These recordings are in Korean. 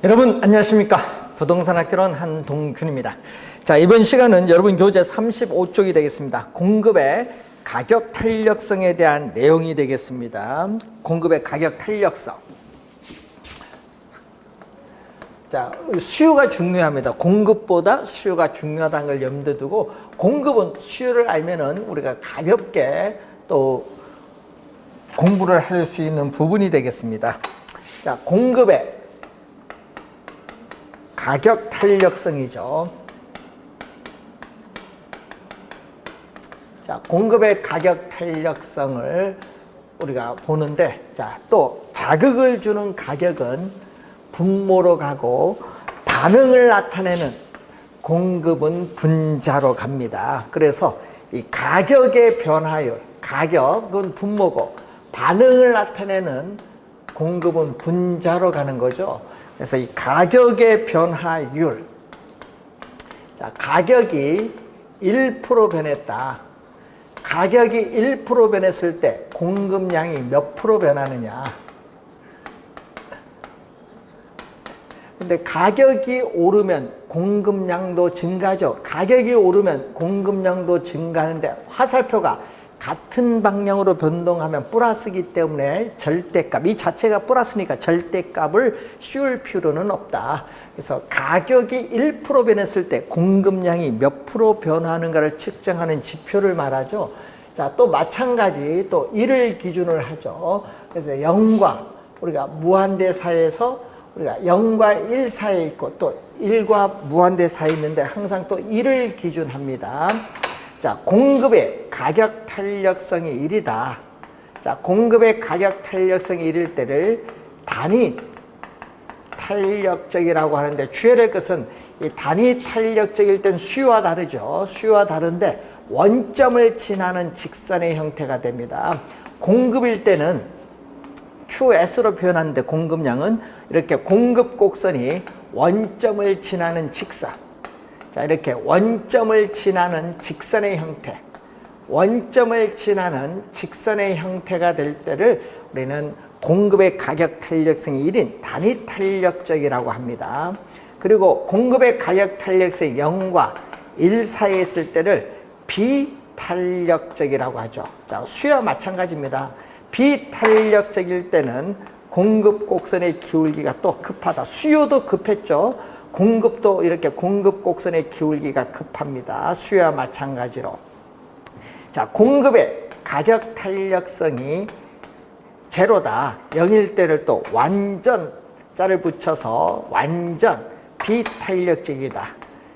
여러분 안녕하십니까? 부동산학개론 한동균입니다. 자, 이번 시간은 여러분 교재 35쪽이 되겠습니다. 공급의 가격 탄력성에 대한 내용이 되겠습니다. 공급의 가격 탄력성. 자, 수요가 중요합니다. 공급보다 수요가 중요하다는 걸 염두에 두고, 공급은 수요를 알면은 우리가 가볍게 또 공부를 할 수 있는 부분이 되겠습니다. 자, 공급의 가격 탄력성이죠. 자, 공급의 가격 탄력성을 우리가 보는데, 자, 또 자극을 주는 가격은 분모로 가고, 반응을 나타내는 공급은 분자로 갑니다. 그래서 이 가격의 변화율, 가격은 분모고, 반응을 나타내는 공급은 분자로 가는 거죠. 그래서 이 가격의 변화율, 자, 가격이 1% 변했다. 가격이 1% 변했을 때 공급량이 몇 프로 변하느냐. 근데 가격이 오르면 공급량도 증가죠. 가격이 오르면 공급량도 증가하는데, 화살표가 같은 방향으로 변동하면 플러스이기 때문에 절대값, 이 자체가 플러스니까 절대값을 씌울 필요는 없다. 그래서 가격이 1% 변했을 때 공급량이 몇 프로 변하는가를 측정하는 지표를 말하죠. 자, 또 마찬가지 또 1을 기준으로 하죠. 그래서 0과 우리가 무한대 사이에서 우리가 0과 1 사이에 있고, 또 1과 무한대 사이에 있는데 항상 또 1을 기준합니다. 자, 공급의 가격 탄력성이 1이다. 자, 공급의 가격 탄력성이 1일 때를 단위 탄력적이라고 하는데, 주의해야 될 것은 이 단위 탄력적일 땐 수요와 다르죠. 수요와 다른데 원점을 지나는 직선의 형태가 됩니다. 공급일 때는 QS로 표현하는데, 공급량은 이렇게 공급 곡선이 원점을 지나는 직선. 자, 이렇게 원점을 지나는 직선의 형태, 원점을 지나는 직선의 형태가 될 때를 우리는 공급의 가격 탄력성이 1인 단위 탄력적이라고 합니다. 그리고 공급의 가격 탄력성이 0과 1 사이에 있을 때를 비탄력적이라고 하죠. 자, 수요와 마찬가지입니다. 비탄력적일 때는 공급 곡선의 기울기가 또 급하다. 수요도 급했죠. 공급도 이렇게 공급 곡선의 기울기가 급합니다. 수요와 마찬가지로. 자, 공급의 가격 탄력성이 제로다. 0일 때를 또 완전 자를 붙여서 완전 비탄력적이다.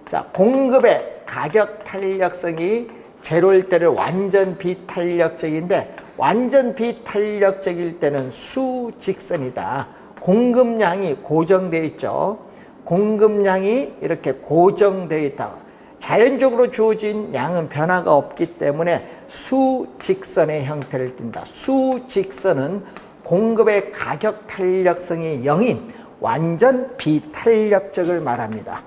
자, 공급의 가격 탄력성이 제로일 때를 완전 비탄력적인데, 완전 비탄력적일 때는 수직선이다. 공급량이 고정되어 있죠. 공급량이 이렇게 고정되어 있다. 자연적으로 주어진 양은 변화가 없기 때문에 수직선의 형태를 띈다. 수직선은 공급의 가격 탄력성이 0인 완전 비탄력적을 말합니다.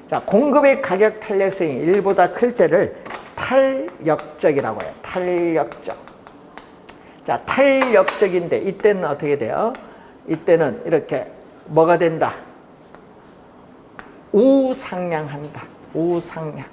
자, 공급의 가격 탄력성이 1보다 클 때를 탄력적이라고 해요. 탄력적. 자, 탄력적인데 이때는 어떻게 돼요? 이때는 이렇게 뭐가 된다? 우상향한다. 우상향.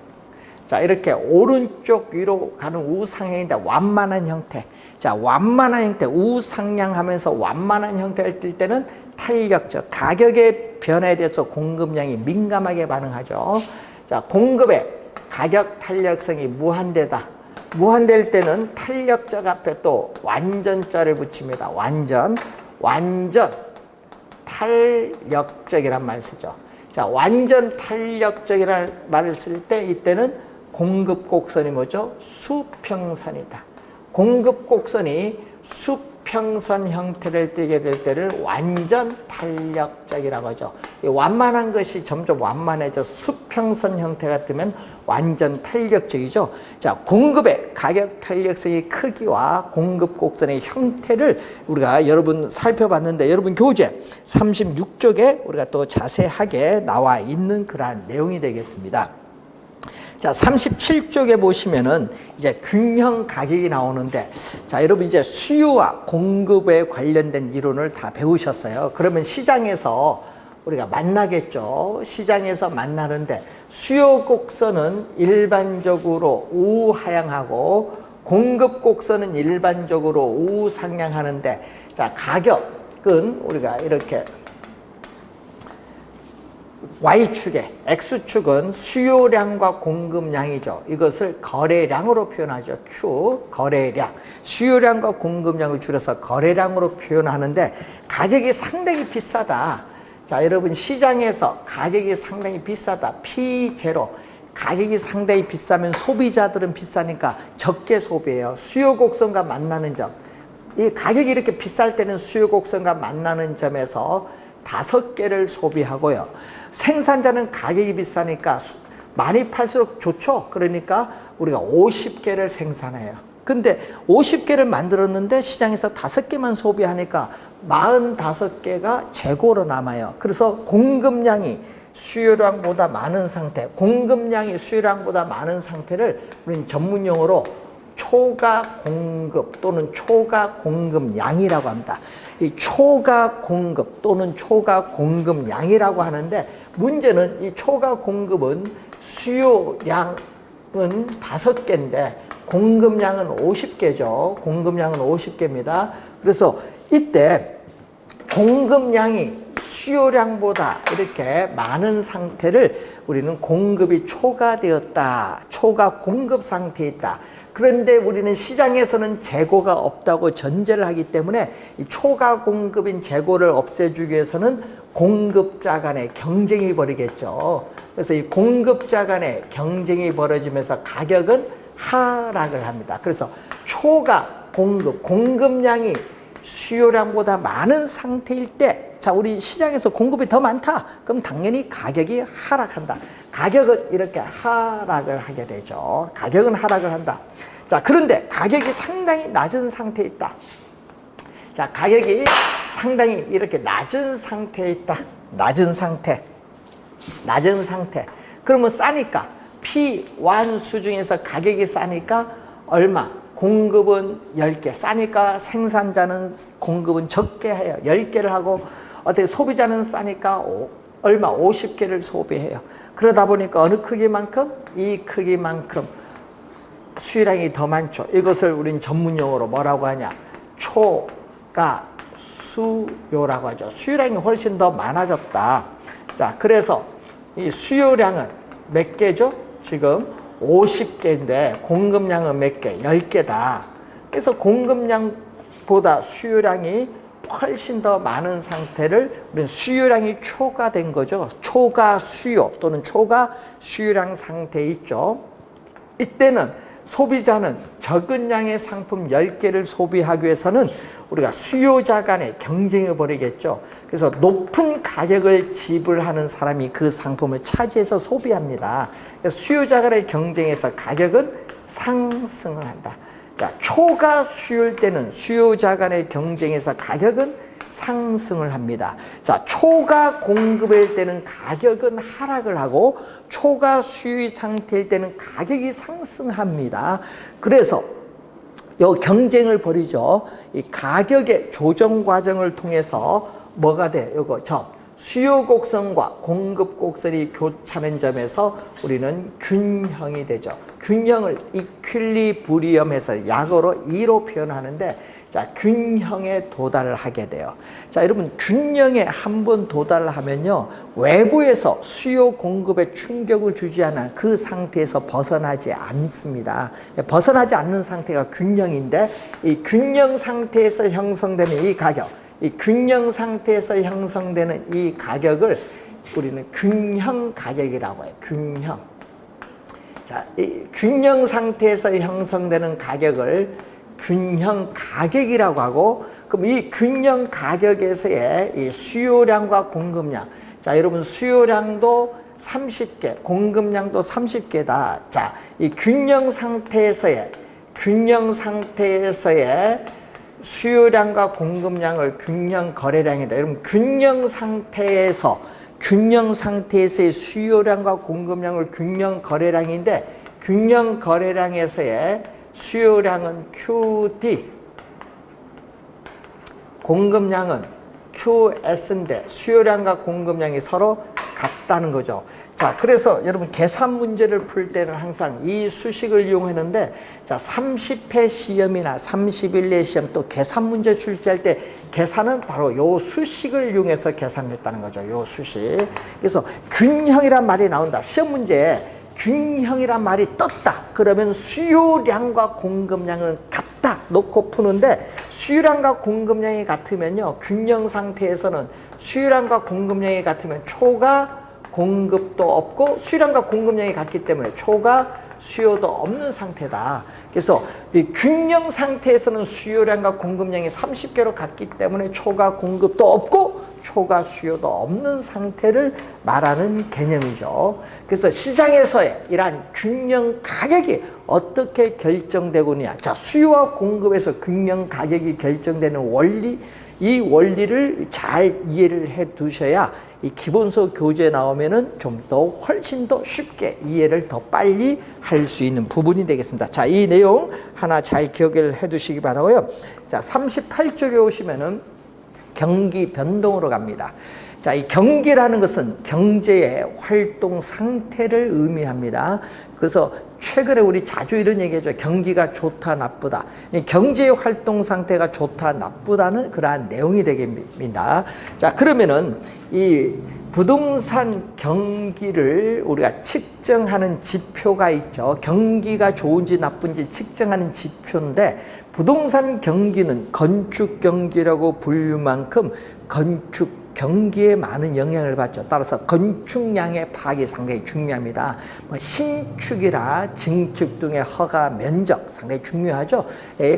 자, 이렇게 오른쪽 위로 가는 우상향인데 완만한 형태. 자, 완만한 형태, 우상향하면서 완만한 형태를 띌 때는 탄력적. 가격의 변화에 대해서 공급량이 민감하게 반응하죠. 자, 공급의 가격 탄력성이 무한대다. 무한대일 때는 탄력적 앞에 또 완전자를 붙입니다. 완전 탄력적이란 말 쓰죠. 자, 완전 탄력적이라는 말을 쓸 때 이때는 공급 곡선이 뭐죠? 수평선이다. 공급 곡선이 수평선 형태를 띠게 될 때를 완전 탄력적이라고 하죠. 이 완만한 것이 점점 완만해져 수평선 형태가 뜨면 완전 탄력적이죠. 자, 공급의 가격 탄력성의 크기와 공급 곡선의 형태를 우리가 여러분 살펴봤는데, 여러분 교재 36쪽에 우리가 또 자세하게 나와 있는 그러한 내용이 되겠습니다. 자, 37쪽에 보시면은 이제 균형 가격이 나오는데, 자, 여러분 이제 수요와 공급에 관련된 이론을 다 배우셨어요. 그러면 시장에서 우리가 만나겠죠. 시장에서 만나는데 수요 곡선은 일반적으로 우하향하고 공급 곡선은 일반적으로 우상향하는데, 자, 가격은 우리가 이렇게 Y축에, X축은 수요량과 공급량이죠. 이것을 거래량으로 표현하죠. Q, 거래량. 수요량과 공급량을 줄여서 거래량으로 표현하는데, 가격이 상당히 비싸다. 자, 여러분, 시장에서 가격이 상당히 비싸다. P0. 가격이 상당히 비싸면 소비자들은 비싸니까 적게 소비해요. 수요 곡선과 만나는 점. 이 가격이 이렇게 비쌀 때는 수요 곡선과 만나는 점에서 5개를 소비하고요. 생산자는 가격이 비싸니까 많이 팔수록 좋죠. 그러니까 우리가 50개를 생산해요. 근데 50개를 만들었는데 시장에서 5개만 소비하니까 45개가 재고로 남아요. 그래서 공급량이 수요량보다 많은 상태, 공급량이 수요량보다 많은 상태를 우리는 전문용어로 초과 공급 또는 초과 공급량이라고 합니다. 이 초과 공급 또는 초과 공급량이라고 하는데, 문제는 이 초과 공급은 수요량은 5개인데 공급량은 50개죠. 공급량은 50개입니다. 그래서 이때 공급량이 수요량보다 이렇게 많은 상태를 우리는 공급이 초과되었다, 초과 공급 상태에 있다. 그런데 우리는 시장에서는 재고가 없다고 전제를 하기 때문에 이 초과 공급인 재고를 없애주기 위해서는 공급자 간의 경쟁이 벌이겠죠. 그래서 이 공급자 간의 경쟁이 벌어지면서 가격은 하락을 합니다. 그래서 초과 공급, 공급량이 수요량보다 많은 상태일 때, 자, 우리 시장에서 공급이 더 많다. 그럼 당연히 가격이 하락한다. 가격은 이렇게 하락을 하게 되죠. 가격은 하락을 한다. 자, 그런데 가격이 상당히 낮은 상태에 있다. 자, 가격이 상당히 이렇게 낮은 상태에 있다. 낮은 상태. 낮은 상태. 그러면 싸니까 P1 수중에서 가격이 싸니까 얼마? 공급은 10개. 싸니까 생산자는 공급은 적게 해요. 10개를 하고, 어떻게 소비자는 싸니까 얼마? 50개를 소비해요. 그러다 보니까 어느 크기만큼? 이 크기만큼 수요량이 더 많죠. 이것을 우린 전문용어로 뭐라고 하냐? 초과 수요라고 하죠. 수요량이 훨씬 더 많아졌다. 자, 그래서 이 수요량은 몇 개죠? 지금 50개인데 공급량은 몇 개? 10개다. 그래서 공급량보다 수요량이 훨씬 더 많은 상태를 우리는 수요량이 초과된 거죠. 초과 수요 또는 초과 수요량 상태에 있죠. 이때는 소비자는 적은 양의 상품 10개를 소비하기 위해서는 우리가 수요자 간의 경쟁을 벌이겠죠. 그래서 높은 가격을 지불하는 사람이 그 상품을 차지해서 소비합니다. 그래서 수요자 간의 경쟁에서 가격은 상승을 한다. 자, 초과 수요일 때는 수요자 간의 경쟁에서 가격은 상승을 합니다. 자, 초과 공급일 때는 가격은 하락을 하고 초과 수요 상태일 때는 가격이 상승합니다. 그래서 요 경쟁을 벌이죠. 이 가격의 조정 과정을 통해서 뭐가 돼? 요거 수요 곡선과 공급 곡선이 교차하는 점에서 우리는 균형이 되죠. 균형을 이퀄리브리엄해서 약어로 E로 표현하는데, 자, 균형에 도달을 하게 돼요. 자, 여러분, 균형에 한번 도달을 하면요, 외부에서 수요 공급에 충격을 주지 않아 그 상태에서 벗어나지 않습니다. 벗어나지 않는 상태가 균형인데, 이 균형 상태에서 형성되는 이 가격, 이 균형 상태에서 형성되는 이 가격을 우리는 균형 가격이라고 해요. 균형. 자, 이 균형 상태에서 형성되는 가격을 균형 가격이라고 하고, 그럼 이 균형 가격에서의 이 수요량과 공급량. 자, 여러분, 수요량도 30개, 공급량도 30개다. 자, 이 균형 상태에서의 수요량과 공급량을 균형 거래량이다. 여러분, 균형 상태에서의 수요량과 공급량을 균형 거래량인데, 균형 거래량에서의 수요량은 QD, 공급량은 QS인데 수요량과 공급량이 서로 같다는 거죠. 자, 그래서 여러분 계산 문제를 풀 때는 항상 이 수식을 이용했는데, 자, 30회 시험이나 31회 시험 또 계산 문제 출제할 때 계산은 바로 요 수식을 이용해서 계산했다는 거죠. 요 수식. 그래서 균형이란 말이 나온다. 시험 문제에 균형이란 말이 떴다. 그러면 수요량과 공급량은 같다 놓고 푸는데, 수요량과 공급량이 같으면요, 균형 상태에서는 수요량과 공급량이 같으면 초가 공급도 없고 수요량과 공급량이 같기 때문에 초가 수요도 없는 상태다. 그래서 이 균형 상태에서는 수요량과 공급량이 30개로 같기 때문에 초가 공급도 없고 초가 수요도 없는 상태를 말하는 개념이죠. 그래서 시장에서의 이러한 균형 가격이 어떻게 결정되고 있냐. 자, 수요와 공급에서 균형 가격이 결정되는 원리, 이 원리를 잘 이해를 해 두셔야 이 기본서 교재에 나오면은 좀 더 훨씬 더 쉽게 이해를 더 빨리 할 수 있는 부분이 되겠습니다. 자, 이 내용 하나 잘 기억을 해 두시기 바라고요. 자, 38쪽에 오시면은 경기 변동으로 갑니다. 자, 이 경기라는 것은 경제의 활동 상태를 의미합니다. 그래서 최근에 우리 자주 이런 얘기하죠. 경기가 좋다, 나쁘다. 경제의 활동 상태가 좋다, 나쁘다는 그러한 내용이 되겠습니다. 자, 그러면은 이 부동산 경기를 우리가 측정하는 지표가 있죠. 경기가 좋은지 나쁜지 측정하는 지표인데, 부동산 경기는 건축 경기라고 불릴 만큼 건축 경기에 많은 영향을 받죠. 따라서 건축량의 파악이 상당히 중요합니다. 신축이나 증축 등의 허가 면적 상당히 중요하죠.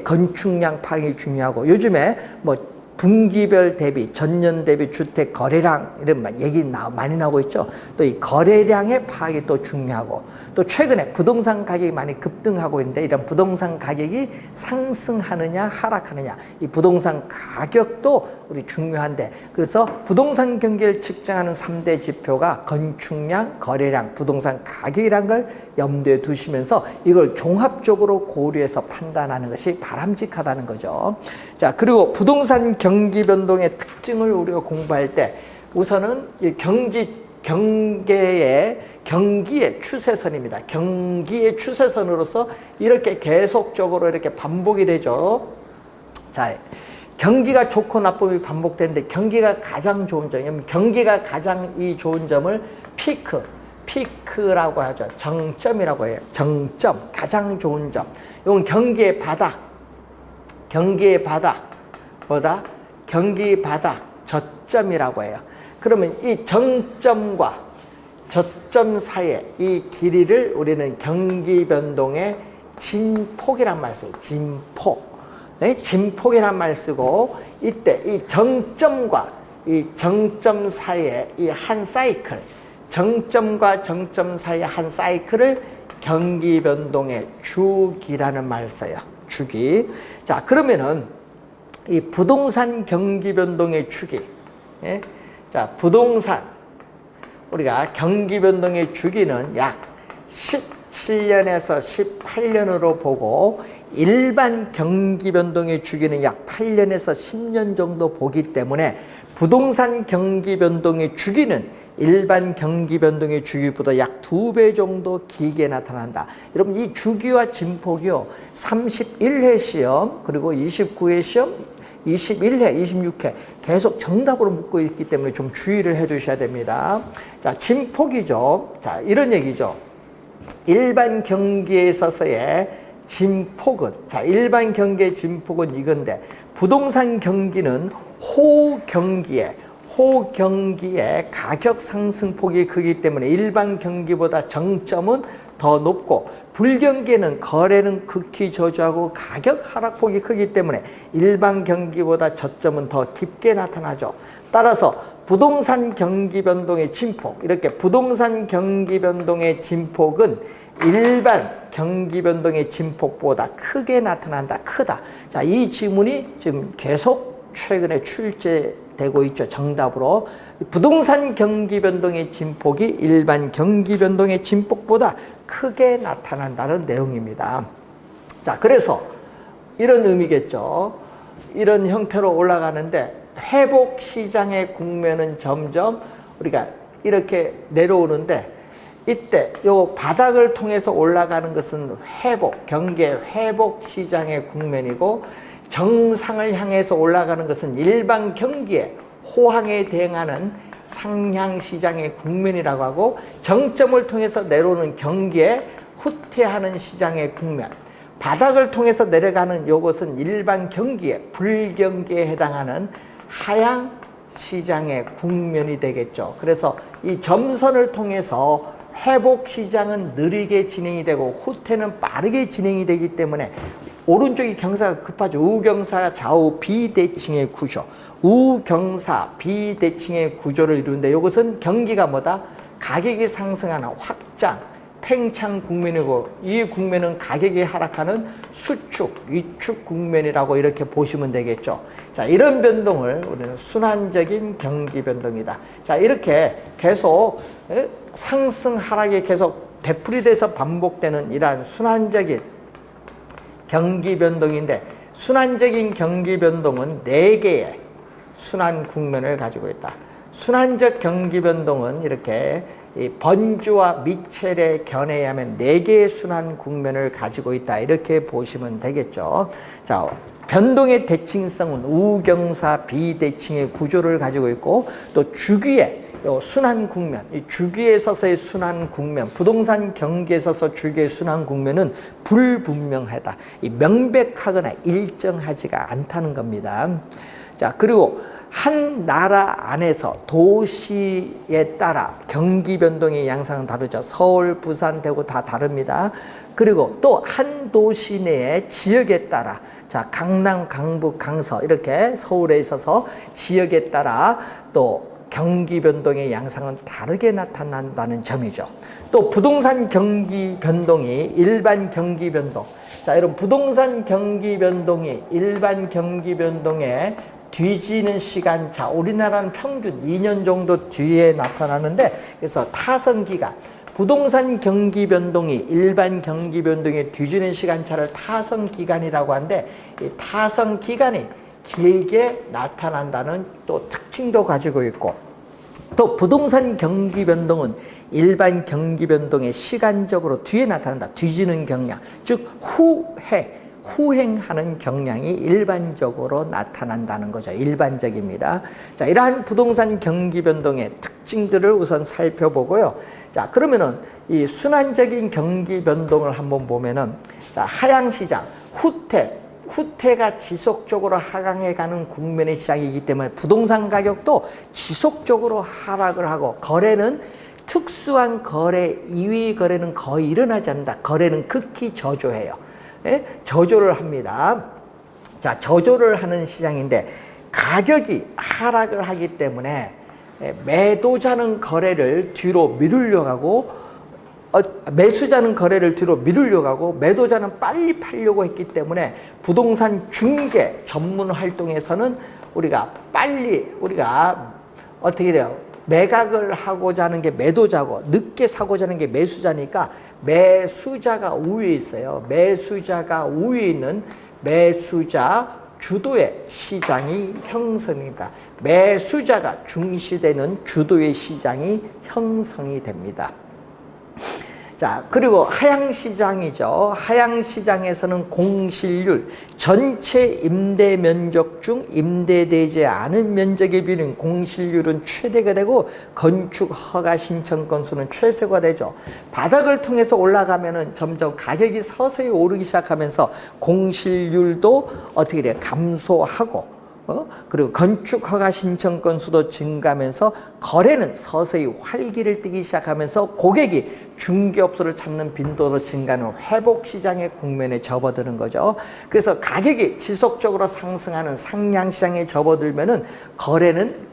건축량 파악이 중요하고, 요즘에 분기별 대비, 전년 대비 주택 거래량 이런 얘기 많이 나오고 있죠. 또 이 거래량의 파악이 또 중요하고, 또 최근에 부동산 가격이 많이 급등하고 있는데, 이런 부동산 가격이 상승하느냐 하락하느냐, 이 부동산 가격도 우리 중요한데, 그래서 부동산 경기를 측정하는 3대 지표가 건축량, 거래량, 부동산 가격이라는 걸 염두에 두시면서 이걸 종합적으로 고려해서 판단하는 것이 바람직하다는 거죠. 자, 그리고 부동산 경기 변동의 특징을 우리가 공부할 때 우선은 이 경기의 추세선입니다. 경기의 추세선으로서 이렇게 계속적으로 이렇게 반복이 되죠. 자, 경기가 좋고 나쁨이 반복되는데, 경기가 가장 좋은 점이면, 경기가 가장 이 좋은 점을 피크라고 하죠. 정점이라고 해요. 정점, 가장 좋은 점. 이건 경기의 바닥, 경기 바닥 저점이라고 해요. 그러면 이 정점과 저점 사이의 이 길이를 우리는 경기 변동의 진폭이란 말 써요. 진폭. 네? 진폭이란 말 쓰고, 이때 이 정점과 이 정점 사이의 이 한 사이클, 정점과 정점 사이의 한 사이클을 경기 변동의 주기라는 말 써요. 주기. 자, 그러면은 이 부동산 경기 변동의 주기. 예? 자, 부동산 우리가 경기 변동의 주기는 약 17년에서 18년으로 보고, 일반 경기 변동의 주기는 약 8년에서 10년 정도 보기 때문에 부동산 경기 변동의 주기는 일반 경기 변동의 주기보다 약 2배 정도 길게 나타난다. 여러분, 이 주기와 진폭이요, 31회 시험 그리고 29회 시험, 21회, 26회 계속 정답으로 묻고 있기 때문에 좀 주의를 해 주셔야 됩니다. 자, 진폭이죠. 자, 이런 얘기죠. 일반 경기에 있어서의 진폭은, 자, 일반 경기의 진폭은 이건데, 부동산 경기는 호경기에 가격 상승폭이 크기 때문에 일반 경기보다 정점은 더 높고, 불경기에는 거래는 극히 저조하고 가격 하락폭이 크기 때문에 일반 경기보다 저점은 더 깊게 나타나죠. 따라서 부동산 경기 변동의 진폭, 이렇게 부동산 경기 변동의 진폭은 일반 경기 변동의 진폭보다 크게 나타난다. 크다. 자, 이 지문이 지금 계속 최근에 출제되고 있죠. 정답으로. 부동산 경기 변동의 진폭이 일반 경기 변동의 진폭보다 크게 나타난다는 내용입니다. 자, 그래서 이런 의미겠죠. 이런 형태로 올라가는데 회복 시장의 국면은 점점 우리가 이렇게 내려오는데, 이때 요 바닥을 통해서 올라가는 것은 회복, 경기의 회복 시장의 국면이고, 정상을 향해서 올라가는 것은 일반 경기의 호황에 대응하는 상향 시장의 국면이라고 하고, 정점을 통해서 내려오는 경기에 후퇴하는 시장의 국면, 바닥을 통해서 내려가는 요것은 일반 경기의 불경기에 해당하는 하향 시장의 국면이 되겠죠. 그래서 이 점선을 통해서 회복 시장은 느리게 진행이 되고 후퇴는 빠르게 진행이 되기 때문에 오른쪽이 경사가 급하죠. 우경사 좌우 비대칭의 구조, 우경사 비대칭의 구조를 이루는데, 이것은 경기가 뭐다? 가격이 상승하는 확장, 팽창 국면이고, 이 국면은 가격이 하락하는 수축, 위축 국면이라고 이렇게 보시면 되겠죠. 자, 이런 변동을 우리는 순환적인 경기 변동이다. 자, 이렇게 계속 상승 하락이 계속 되풀이돼서 반복되는 이러한 순환적인 경기 변동인데, 순환적인 경기 변동은 4개의 순환 국면을 가지고 있다. 순환적 경기 변동은 이렇게 이 번주와 미첼의 견해에 하면 4개의 순환 국면을 가지고 있다. 이렇게 보시면 되겠죠. 자, 변동의 대칭성은 우경사 비대칭의 구조를 가지고 있고, 또 주기의 순환 국면, 이 주기에 서서의 순환 국면, 부동산 경기에 서서 주기의 순환 국면은 불분명하다. 이 명백하거나 일정하지가 않다는 겁니다. 자, 그리고 한 나라 안에서 도시에 따라 경기 변동의 양상은 다르죠. 서울, 부산, 대구 다 다릅니다. 그리고 또 한 도시 내의 지역에 따라, 자, 강남, 강북, 강서 이렇게 서울에 있어서 지역에 따라 또 경기 변동의 양상은 다르게 나타난다는 점이죠. 또 부동산 경기 변동이 일반 경기 변동. 자, 여러분, 부동산 경기 변동이 일반 경기 변동에 뒤지는 시간차, 우리나라는 평균 2년 정도 뒤에 나타나는데, 그래서 타선기간, 부동산 경기 변동이 일반 경기 변동에 뒤지는 시간차를 타선기간이라고 하는데, 이 타선기간이 길게 나타난다는 또 특징도 가지고 있고, 또 부동산 경기 변동은 일반 경기 변동의 시간적으로 뒤에 나타난다. 뒤지는 경향, 즉 후행하는 경향이 일반적으로 나타난다는 거죠. 일반적입니다. 자, 이러한 부동산 경기 변동의 특징들을 우선 살펴보고요. 자, 그러면은 이 순환적인 경기 변동을 한번 보면은, 자, 하향 시장, 후퇴가 지속적으로 하강해 가는 국면의 시장이기 때문에 부동산 가격도 지속적으로 하락을 하고, 거래는 특수한 거래, 이위 거래는 거의 일어나지 않는다. 거래는 극히 저조해요. 예? 저조를 합니다. 자, 저조를 하는 시장인데, 가격이 하락을 하기 때문에 매도자는 거래를 뒤로 미루려고 하고, 매수자는 거래를 뒤로 미루려고 하고, 매도자는 빨리 팔려고 했기 때문에 부동산 중개 전문 활동에서는 우리가 어떻게 돼요? 매각을 하고자 하는 게 매도자고, 늦게 사고자 하는 게 매수자니까 매수자가 우위에 있어요. 매수자가 우위에 있는 매수자 주도의 시장이 형성입니다. 매수자가 중시되는 주도의 시장이 형성이 됩니다. 자, 그리고 하향시장이죠. 하향시장에서는 공실률, 전체 임대 면적 중 임대되지 않은 면적의 비율인 공실률은 최대가 되고, 건축 허가 신청 건수는 최소가 되죠. 바닥을 통해서 올라가면은 점점 가격이 서서히 오르기 시작하면서 공실률도 어떻게 돼요? 감소하고, 그리고 건축 허가 신청 건수도 증가하면서 거래는 서서히 활기를 띠기 시작하면서 고객이 중개업소를 찾는 빈도도 증가하는 회복 시장의 국면에 접어드는 거죠. 그래서 가격이 지속적으로 상승하는 상향 시장에 접어들면은 거래는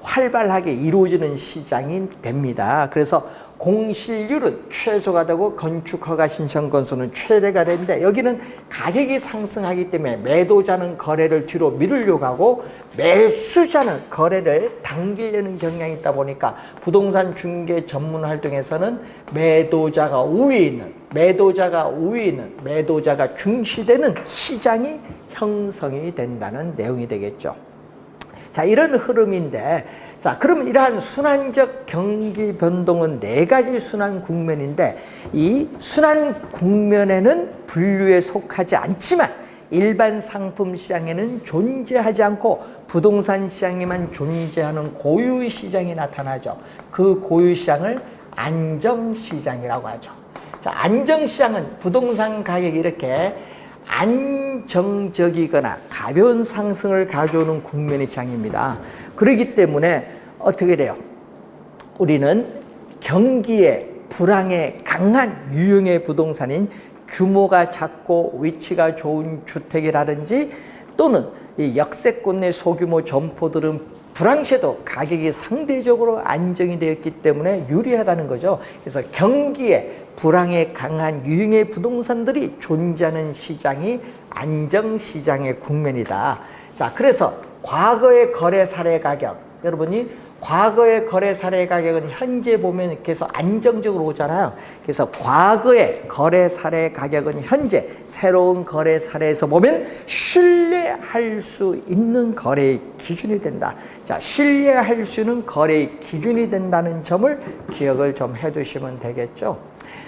활발하게 이루어지는 시장이 됩니다. 그래서 공실률은 최소가 되고 건축 허가 신청 건수는 최대가 되는데, 여기는 가격이 상승하기 때문에 매도자는 거래를 뒤로 미루려고 하고, 매수자는 거래를 당기려는 경향이 있다 보니까 부동산 중개 전문 활동에서는 매도자가 우위에 있는, 매도자가 중시되는 시장이 형성이 된다는 내용이 되겠죠. 자, 이런 흐름인데, 자, 그러면 이러한 순환적 경기 변동은 네 가지 순환 국면인데, 이 순환 국면에는 분류에 속하지 않지만 일반 상품 시장에는 존재하지 않고 부동산 시장에만 존재하는 고유 시장이 나타나죠. 그 고유 시장을 안정시장이라고 하죠. 자, 안정시장은 부동산 가격이 이렇게 안정적이거나 가벼운 상승을 가져오는 국면의 시장입니다. 그렇기 때문에 어떻게 돼요? 우리는 경기에 불황에 강한 유형의 부동산인 규모가 작고 위치가 좋은 주택이라든지 또는 이 역세권 내 소규모 점포들은 불황시에도 가격이 상대적으로 안정이 되었기 때문에 유리하다는 거죠. 그래서 경기에 불황에 강한 유형의 부동산들이 존재하는 시장이 안정시장의 국면이다. 자, 그래서 과거의 거래 사례 가격, 여러분이 과거의 거래 사례 가격은 현재 보면 계속 안정적으로 오잖아요. 그래서 과거의 거래 사례 가격은 현재 새로운 거래 사례에서 보면 신뢰할 수 있는 거래의 기준이 된다. 자, 신뢰할 수 있는 거래의 기준이 된다는 점을 기억을 좀 해두시면 되겠죠.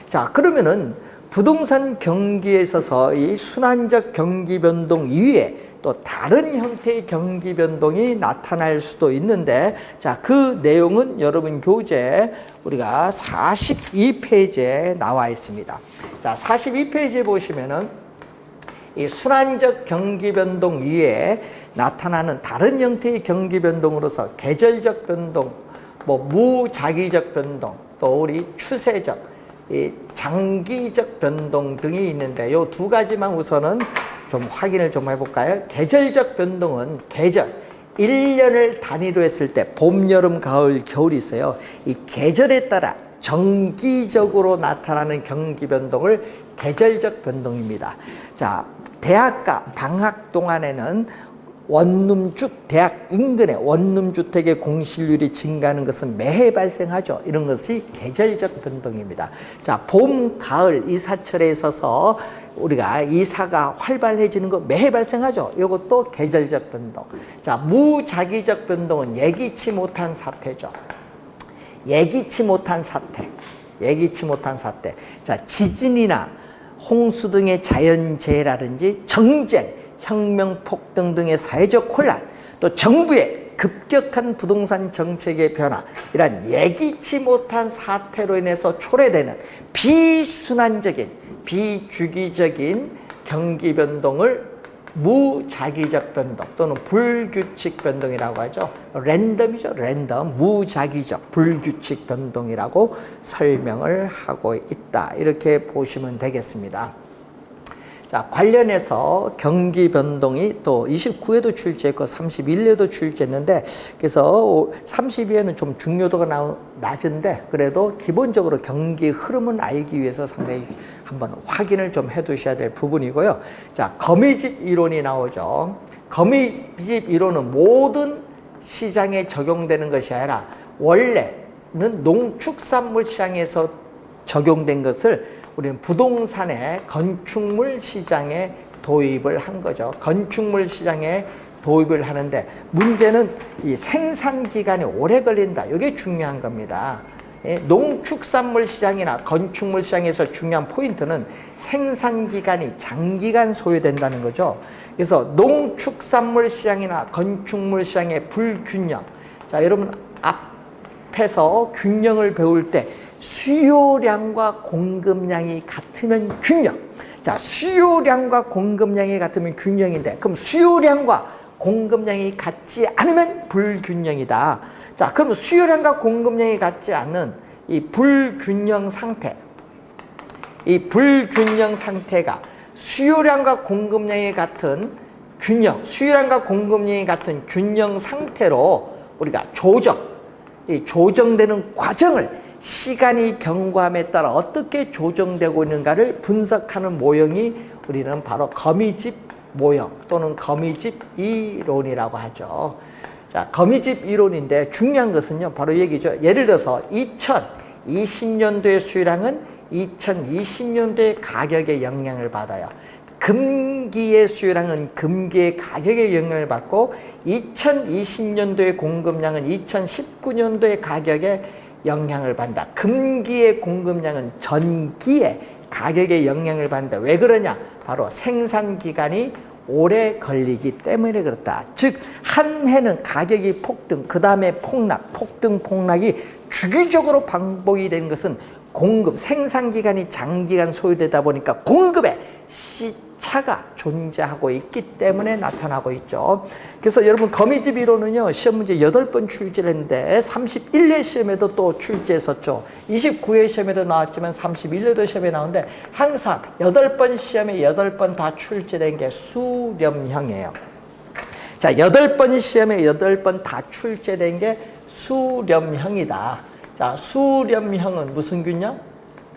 자, 그러면은 부동산 경기에 있어서 이 순환적 경기 변동 이외에 또 다른 형태의 경기 변동이 나타날 수도 있는데, 자, 그 내용은 여러분 교재 우리가 42페이지에 나와 있습니다. 자, 42페이지에 보시면은 이 순환적 경기 변동 이외에 나타나는 다른 형태의 경기 변동으로서 계절적 변동, 뭐 무작위적 변동, 또 우리 추세적, 이 장기적 변동 등이 있는데, 요 두 가지만 우선은 좀 확인을 좀 해볼까요? 계절적 변동은 계절, 1년을 단위로 했을 때 봄, 여름, 가을, 겨울이 있어요. 이 계절에 따라 정기적으로 나타나는 경기 변동을 계절적 변동입니다. 자, 대학가 방학 동안에는 대학 인근의 원룸주택의 공실률이 증가하는 것은 매해 발생하죠. 이런 것이 계절적 변동입니다. 자, 봄, 가을 이사철에 있어서 우리가 이사가 활발해지는 거 매해 발생하죠. 이것도 계절적 변동. 자, 무작위적 변동은 예기치 못한 사태죠. 예기치 못한 사태. 자, 지진이나 홍수 등의 자연재해라든지 정쟁, 혁명, 폭등 등의 사회적 혼란, 또 정부의 급격한 부동산 정책의 변화, 이러한 예기치 못한 사태로 인해서 초래되는 비순환적인, 비주기적인 경기 변동을 무작위적 변동 또는 불규칙 변동이라고 하죠. 랜덤이죠. 랜덤, 무작위적, 불규칙 변동이라고 설명을 하고 있다. 이렇게 보시면 되겠습니다. 자, 관련해서 경기 변동이 또 29회도 출제했고 31회도 출제했는데, 그래서 32회는 좀 중요도가 낮은데 그래도 기본적으로 경기 흐름은 알기 위해서 상당히 한번 확인을 좀 해두셔야 될 부분이고요. 자, 거미집 이론이 나오죠. 거미집 이론은 모든 시장에 적용되는 것이 아니라 원래는 농축산물 시장에서 적용된 것을 우리는 부동산의 건축물 시장에 도입을 한 거죠. 건축물 시장에 도입을 하는데 문제는 이 생산 기간이 오래 걸린다. 이게 중요한 겁니다. 농축산물 시장이나 건축물 시장에서 중요한 포인트는 생산 기간이 장기간 소요된다는 거죠. 그래서 농축산물 시장이나 건축물 시장의 불균형. 자, 여러분 앞에서 균형을 배울 때 수요량과 공급량이 같으면 균형. 자, 수요량과 공급량이 같으면 균형인데, 그럼 수요량과 공급량이 같지 않으면 불균형이다. 자, 그럼 수요량과 공급량이 같지 않은 이 불균형 상태, 이 불균형 상태가 수요량과 공급량이 같은 균형, 수요량과 공급량이 같은 균형 상태로 우리가 이 조정되는 과정을 시간이 경과함에 따라 어떻게 조정되고 있는가를 분석하는 모형이 우리는 바로 거미집 모형 또는 거미집 이론이라고 하죠. 자, 거미집 이론인데 중요한 것은요, 바로 얘기죠. 예를 들어서 2020년도의 수요량은 2020년도의 가격에 영향을 받아요. 금기의 수요량은 금기의 가격에 영향을 받고 2020년도의 공급량은 2019년도의 가격에 영향을 받는다. 금기의 공급량은 전기의 가격에 영향을 받는다. 왜 그러냐? 바로 생산 기간이 오래 걸리기 때문에 그렇다. 즉, 한 해는 가격이 폭등, 그 다음에 폭락, 폭등, 폭락이 주기적으로 반복이 되는 것은 공급, 생산 기간이 장기간 소요되다 보니까 공급에 시차가 존재하고 있기 때문에 나타나고 있죠. 그래서 여러분, 거미집 이론은요, 시험 문제 8번 출제를 했는데 31회 시험에도 또 출제했었죠. 29회 시험에도 나왔지만 31회도 시험에 나오는데 항상 8번 시험에 8번 다 출제된 게 수렴형이에요. 자, 8번 시험에 8번 다 출제된 게 수렴형이다. 자, 수렴형은 무슨 균형?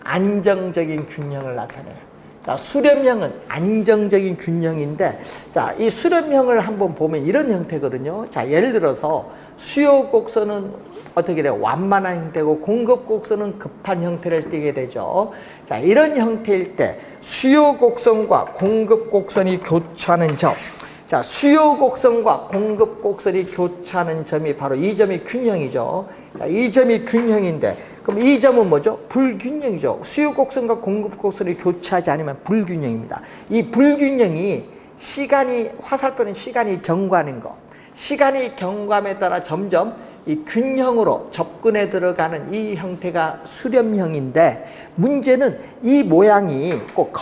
안정적인 균형을 나타내요. 자, 수렴형은 안정적인 균형인데, 자, 이 수렴형을 한번 보면 이런 형태거든요. 자, 예를 들어서 수요 곡선은 어떻게 돼요? 완만한 형태고 공급 곡선은 급한 형태를 띠게 되죠. 자, 이런 형태일 때 수요 곡선과 공급 곡선이 교차하는 점. 자, 수요 곡선과 공급 곡선이 교차하는 점이 바로 이 점이 균형이죠. 자, 이 점이 균형인데, 그럼 이 점은 뭐죠? 불균형이죠. 수요 곡선과 공급 곡선이 교차하지 않으면 불균형입니다. 이 불균형이 화살표는 시간이 경과하는 거. 시간이 경과함에 따라 점점 이 균형으로 접근해 들어가는 이 형태가 수렴형인데, 문제는 이 모양이 꼭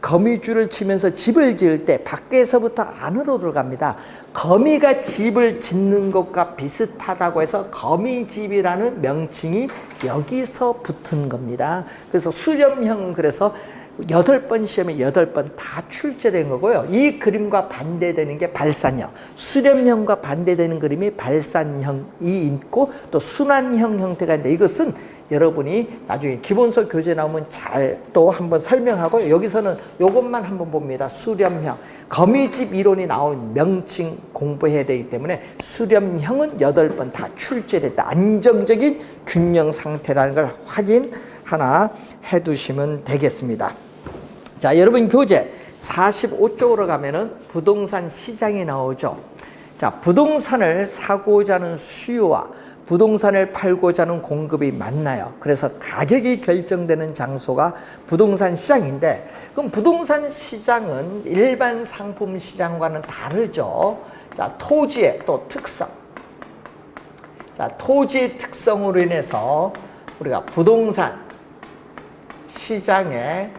거미줄을 치면서 집을 지을 때 밖에서부터 안으로 들어갑니다. 거미가 집을 짓는 것과 비슷하다고 해서 거미집이라는 명칭이 여기서 붙은 겁니다. 그래서 수렴형은 그래서 8번 시험에 8번 다 출제된 거고요. 이 그림과 반대되는 게 발산형. 수렴형과 반대되는 그림이 발산형이 있고 또 순환형 형태가 있는데, 이것은 여러분이 나중에 기본서 교재 나오면 잘 또 한번 설명하고, 여기서는 이것만 한번 봅니다. 수렴형. 거미집 이론이 나온 명칭 공부해야 되기 때문에 수렴형은 8번 다 출제됐다. 안정적인 균형 상태라는 걸 확인 하나 해두시면 되겠습니다. 자, 여러분 교재 45쪽으로 가면은 부동산 시장이 나오죠. 자, 부동산을 사고자 하는 수요와 부동산을 팔고자 하는 공급이 만나요. 그래서 가격이 결정되는 장소가 부동산 시장인데, 그럼 부동산 시장은 일반 상품 시장과는 다르죠. 자, 토지의 또 특성. 자, 토지의 특성으로 인해서 우리가 부동산 시장의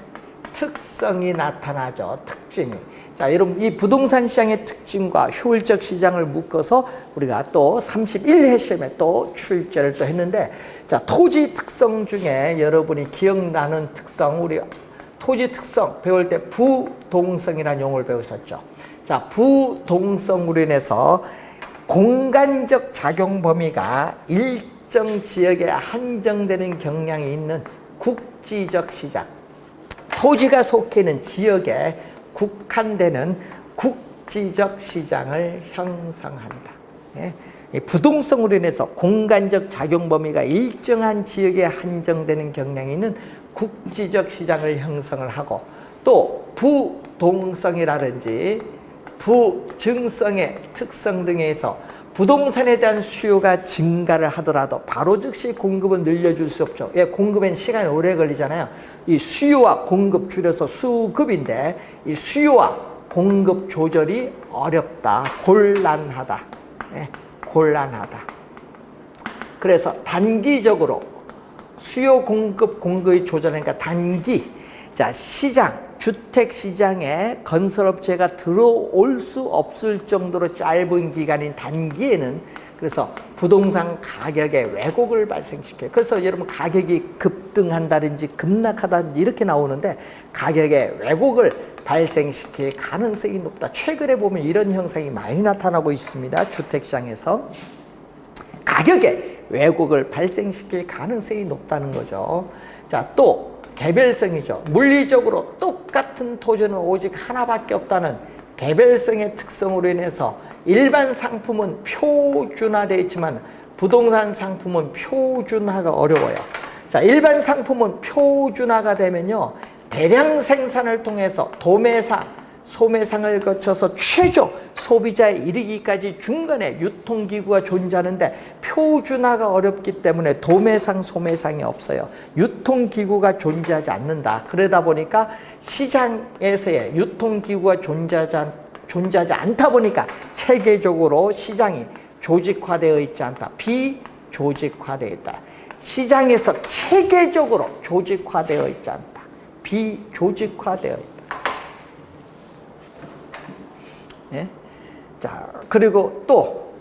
특성이 나타나죠. 특징이. 자, 여러분, 이 부동산 시장의 특징과 효율적 시장을 묶어서 우리가 또 31회 시험에 또 출제를 또 했는데, 자, 토지 특성 중에 여러분이 기억나는 특성, 우리 토지 특성 배울 때 부동성이라는 용어를 배웠었죠. 자, 부동성으로 인해서 공간적 작용 범위가 일정 지역에 한정되는 경향이 있는 국지적 시장. 토지가 속해 있는 지역에 국한되는 국지적 시장을 형성한다. 예? 부동성으로 인해서 공간적 작용 범위가 일정한 지역에 한정되는 경향이 있는 국지적 시장을 형성을 하고, 또 부동성이라든지 부증성의 특성 등에서 부동산에 대한 수요가 증가를 하더라도 바로 즉시 공급은 늘려줄 수 없죠. 예, 공급엔 시간이 오래 걸리잖아요. 이 수요와 공급, 줄여서 수급인데, 이 수요와 공급 조절이 어렵다, 곤란하다. 예, 곤란하다. 그래서 단기적으로 수요 공급 공급의 조절하니까 단기, 자, 시장, 주택 시장에 건설업체가 들어올 수 없을 정도로 짧은 기간인 단기에는, 그래서 부동산 가격의 왜곡을 발생시켜요. 그래서 여러분 가격이 급등한다든지 급락하다든지 이렇게 나오는데, 가격의 왜곡을 발생시킬 가능성이 높다. 최근에 보면 이런 현상이 많이 나타나고 있습니다. 주택시장에서 가격의 왜곡을 발생시킬 가능성이 높다는 거죠. 자, 또 개별성이죠. 물리적으로 똑같은 토지는 오직 하나밖에 없다는 개별성의 특성으로 인해서 일반 상품은 표준화되어 있지만 부동산 상품은 표준화가 어려워요. 자, 일반 상품은 표준화가 되면요, 대량 생산을 통해서 도매상, 소매상을 거쳐서 최종 소비자에 이르기까지 중간에 유통기구가 존재하는데 표준화가 어렵기 때문에 도매상, 소매상이 없어요. 유통기구가 존재하지 않는다. 그러다 보니까 시장에서의 유통기구가 존재하지 않다 보니까 체계적으로 시장이 조직화되어 있지 않다. 비조직화되어 있다. 시장에서 체계적으로 조직화되어 있지 않다. 비조직화되어 있다. 예? 자, 그리고 또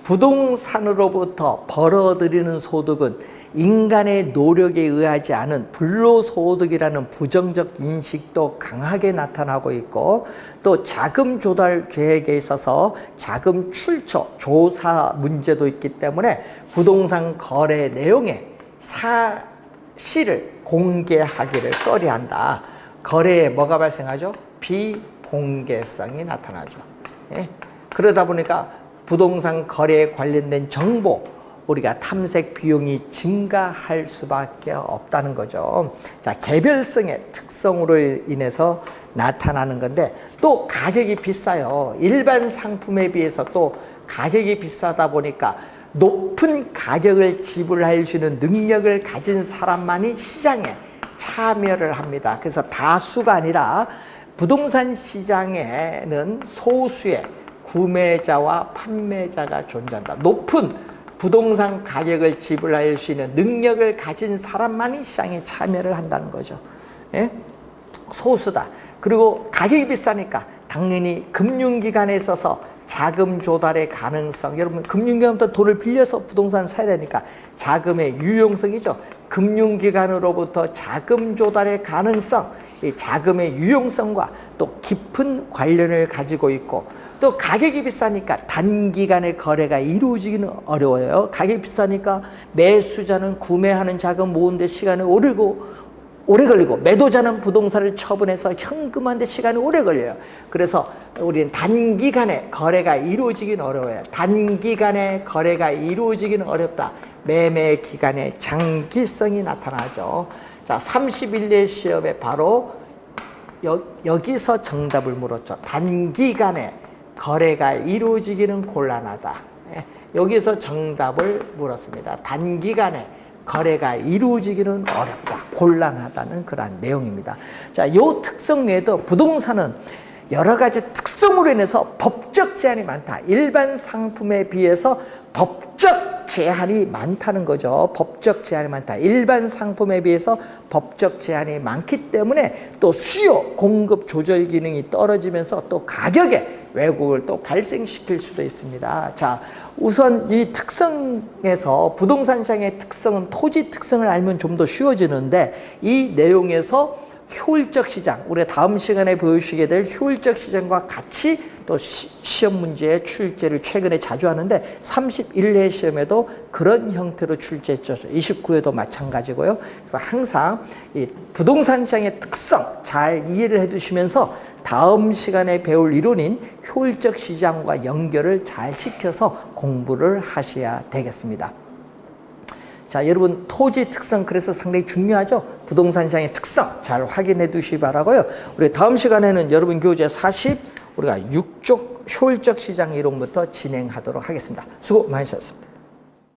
부동산으로부터 벌어들이는 소득은 인간의 노력에 의하지 않은 불로소득이라는 부정적 인식도 강하게 나타나고 있고, 또 자금 조달 계획에 있어서 자금 출처 조사 문제도 있기 때문에 부동산 거래 내용의 사실을 공개하기를 꺼려한다. 거래에 뭐가 발생하죠? 비공개성이 나타나죠. 예? 그러다 보니까 부동산 거래에 관련된 정보, 우리가 탐색 비용이 증가할 수밖에 없다는 거죠. 자, 개별성의 특성으로 인해서 나타나는 건데, 또 가격이 비싸요. 일반 상품에 비해서 또 가격이 비싸다 보니까 높은 가격을 지불할 수 있는 능력을 가진 사람만이 시장에 참여를 합니다. 그래서 다수가 아니라 부동산 시장에는 소수의 구매자와 판매자가 존재한다. 높은 부동산 가격을 지불할 수 있는 능력을 가진 사람만이 시장에 참여를 한다는 거죠. 예? 소수다. 그리고 가격이 비싸니까 당연히 금융기관에 있어서 자금 조달의 가능성, 여러분 금융기관부터 돈을 빌려서 부동산을 사야 되니까 자금의 유용성이죠. 금융기관으로부터 자금 조달의 가능성, 이 자금의 유용성과 또 깊은 관련을 가지고 있고, 또 가격이 비싸니까 단기간에 거래가 이루어지기는 어려워요. 가격이 비싸니까 매수자는 구매하는 자금 모으는데 시간이 오래 걸리고, 매도자는 부동산을 처분해서 현금화하는데 시간이 오래 걸려요. 그래서 우리는 단기간에 거래가 이루어지기는 어려워요. 단기간에 거래가 이루어지기는 어렵다. 매매 기간의 장기성이 나타나죠. 자, 31회 시험에 바로 여기서 정답을 물었죠. 단기간에 거래가 이루어지기는 곤란하다. 예, 여기서 정답을 물었습니다. 단기간에 거래가 이루어지기는 어렵다, 곤란하다는 그러한 내용입니다. 자, 이 특성 외에도 부동산은 여러 가지 특성으로 인해서 법적 제한이 많다. 일반 상품에 비해서 법적 제한이 많다는 거죠. 법적 제한이 많다. 일반 상품에 비해서 법적 제한이 많기 때문에 또 수요, 공급 조절 기능이 떨어지면서 또 가격에 왜곡을 또 발생시킬 수도 있습니다. 자, 우선 이 특성에서 부동산 시장의 특성은 토지 특성을 알면 좀 더 쉬워지는데, 이 내용에서 효율적 시장, 우리가 다음 시간에 보여주시게 될 효율적 시장과 같이 또 시험 문제에 출제를 최근에 자주 하는데 31회 시험에도 그런 형태로 출제했죠. 29회도 마찬가지고요. 그래서 항상 이 부동산 시장의 특성 잘 이해를 해두시면서 다음 시간에 배울 이론인 효율적 시장과 연결을 잘 시켜서 공부를 하셔야 되겠습니다. 자, 여러분 토지 특성 그래서 상당히 중요하죠. 부동산 시장의 특성 잘 확인해 두시기 바라고요. 우리 다음 시간에는 여러분 교재 40 우리가 6쪽 효율적 시장 이론부터 진행하도록 하겠습니다. 수고 많으셨습니다.